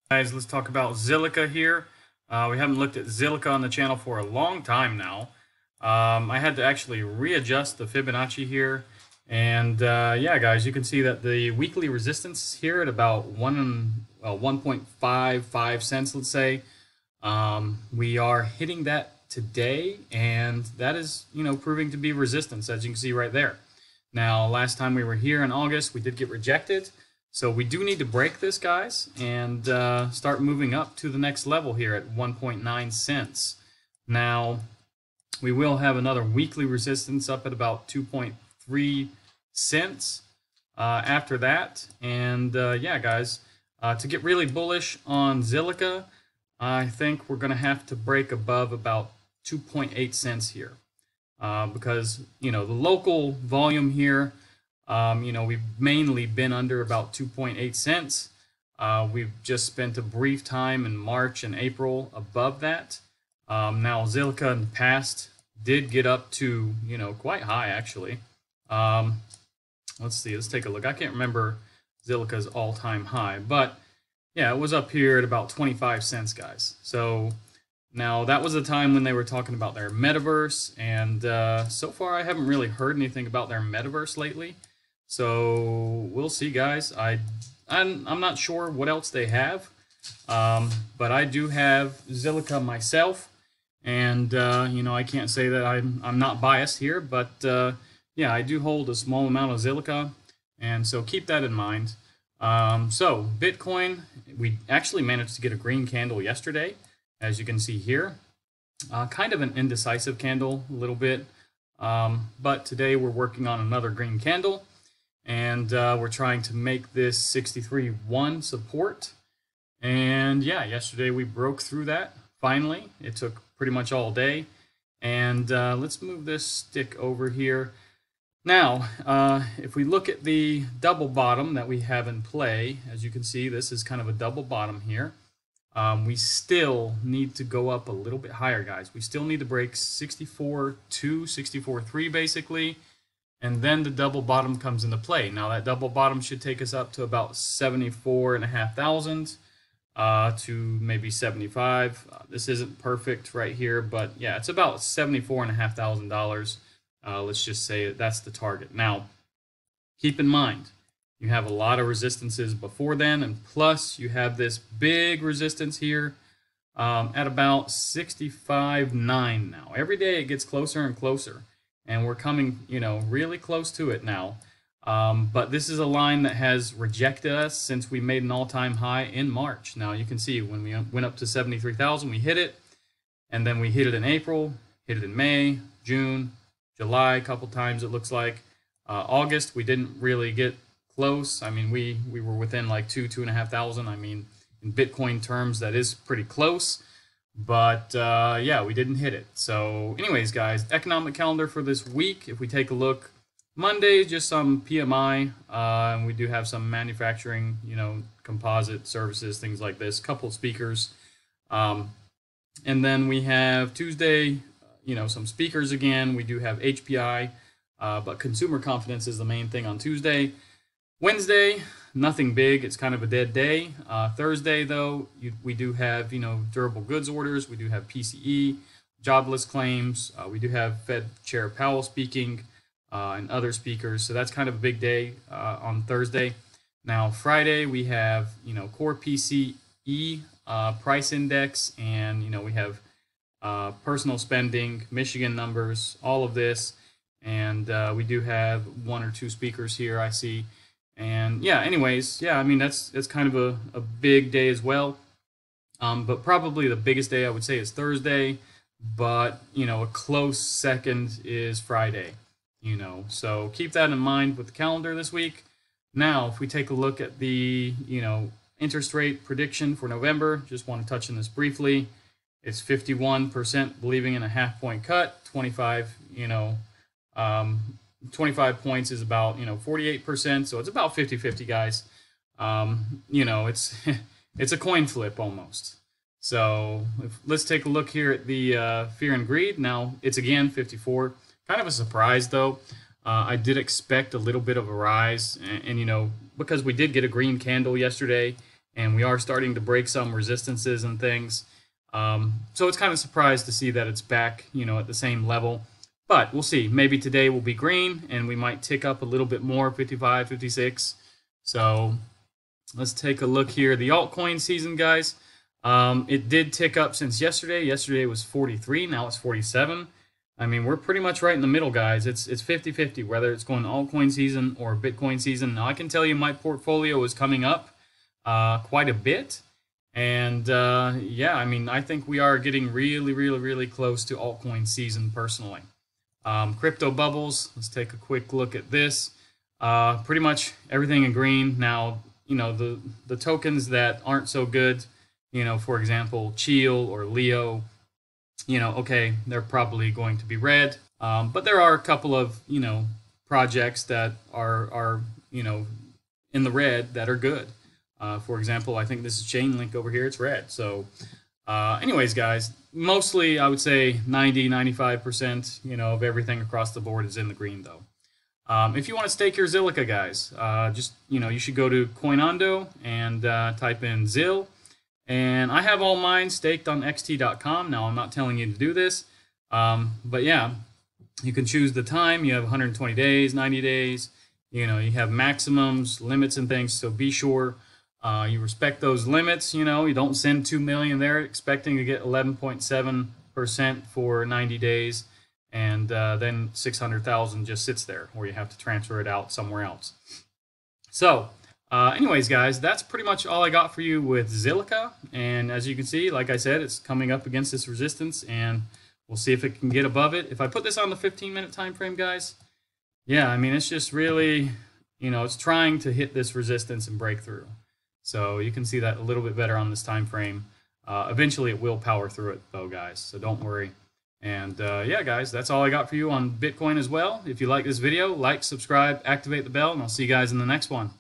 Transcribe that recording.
Guys, let's talk about Zilliqa here. We haven't looked at Zilliqa on the channel for a long time now. I had to actually readjust the Fibonacci here. And yeah, guys, you can see that the weekly resistance here at about 1.55 cents, let's say. We are hitting that today, and that is, proving to be resistance, as you can see right there. Now, last time we were here in August, we did get rejected. So we do need to break this, guys, and start moving up to the next level here at 1.9 cents. Now, we will have another weekly resistance up at about 2.3 cents after that. And yeah, guys, to get really bullish on Zilliqa, I think we're going to have to break above about 2.8 cents here because, the local volume here, we've mainly been under about 2.8 cents. We've just spent a brief time in March and April above that. Now, Zilliqa in the past did get up to, quite high actually. Let's see, let's take a look. I can't remember Zilliqa's all-time high, but yeah, it was up here at about 25 cents, guys. So now that was the time when they were talking about their metaverse, and so far I haven't really heard anything about their metaverse lately. So we'll see, guys. I'm not sure what else they have, but I do have Zilliqa myself, and I can't say that I'm not biased here, but yeah, I do hold a small amount of Zilliqa, and so keep that in mind. So Bitcoin, we actually managed to get a green candle yesterday, as you can see here. Kind of an indecisive candle, a little bit, but today we're working on another green candle. And we're trying to make this 63.1 support. And yeah, yesterday we broke through that, finally. It took pretty much all day. And let's move this stick over here. Now, if we look at the double bottom that we have in play, as you can see, this is kind of a double bottom here. We still need to go up a little bit higher, guys. We still need to break 64.2, 64.3 basically. And then the double bottom comes into play. Now that double bottom should take us up to about 74,500 to maybe 75. This isn't perfect right here, but yeah, it's about $74,500. Let's just say that's the target. Now, keep in mind, you have a lot of resistances before then, and plus you have this big resistance here at about 65.9 now. Every day it gets closer and closer. And we're coming, really close to it now. But this is a line that has rejected us since we made an all-time high in March. Now, you can see when we went up to 73,000, we hit it. And then we hit it in April, hit it in May, June, July, a couple times it looks like. August, we didn't really get close. I mean, we were within like 2,500. I mean, in Bitcoin terms, that is pretty close. But yeah, we didn't hit it. So anyways, guys, economic calendar for this week. If we take a look, Monday, just some PMI. And we do have some manufacturing, composite services, things like this. Couple of speakers. And then we have Tuesday, some speakers again. We do have HPI, but consumer confidence is the main thing on Tuesday. Wednesday, nothing big. It's kind of a dead day. Thursday, though, we do have, durable goods orders. We do have PCE, jobless claims. We do have Fed Chair Powell speaking and other speakers. So that's kind of a big day on Thursday. Now, Friday, we have, core PCE price index, and, we have personal spending, Michigan numbers, all of this. And we do have one or two speakers here, I see. And yeah, anyways, yeah, I mean, that's kind of a big day as well. But probably the biggest day I would say is Thursday, but, a close second is Friday, So keep that in mind with the calendar this week. Now, if we take a look at the, interest rate prediction for November, just want to touch on this briefly. It's 51% believing in a half-point cut, 25, 25 points is about 48%, so it's about 50-50, guys. It's it's a coin flip almost. So let's take a look here at the fear and greed. Now it's again 54. Kind of a surprise though. I did expect a little bit of a rise, and because we did get a green candle yesterday, and we are starting to break some resistances and things. So it's kind of surprised to see that it's back, at the same level. But we'll see. Maybe today will be green, and we might tick up a little bit more, 55, 56. So let's take a look here. The altcoin season, guys. It did tick up since yesterday. Yesterday was 43. Now it's 47. I mean, we're pretty much right in the middle, guys. It's 50-50, whether it's going altcoin season or Bitcoin season. Now, I can tell you my portfolio is coming up quite a bit. And, yeah, I mean, I think we are getting really, really, really close to altcoin season personally. Crypto bubbles, let's take a quick look at this. Pretty much everything in green. Now, the tokens that aren't so good, for example, Chill or Leo, okay, they're probably going to be red. But there are a couple of, projects that are in the red that are good. For example, I think this is Chainlink over here. It's red. So anyways, guys, mostly I would say 90-95%, of everything across the board is in the green, though. If you want to stake your Zilliqa, guys, just, you should go to Coinondo and type in ZIL. And I have all mine staked on xt.com. Now, I'm not telling you to do this, but yeah, you can choose the time. You have 120 days, 90 days. You have maximums, limits, and things. So be sure you respect those limits. You don't send 2 million there expecting to get 11.7% for 90 days, and then 600,000 just sits there, or you have to transfer it out somewhere else. So anyways, guys, that's pretty much all I got for you with Zilliqa. And as you can see, like I said, it's coming up against this resistance, and we'll see if it can get above it. If I put this on the 15-minute time frame, guys, yeah, I mean, it's just really, it's trying to hit this resistance and break through. So you can see that a little bit better on this time frame. Eventually, it will power through it, though, guys, so don't worry. And yeah, guys, that's all I got for you on Bitcoin as well. If you like this video, like, subscribe, activate the bell, and I'll see you guys in the next one.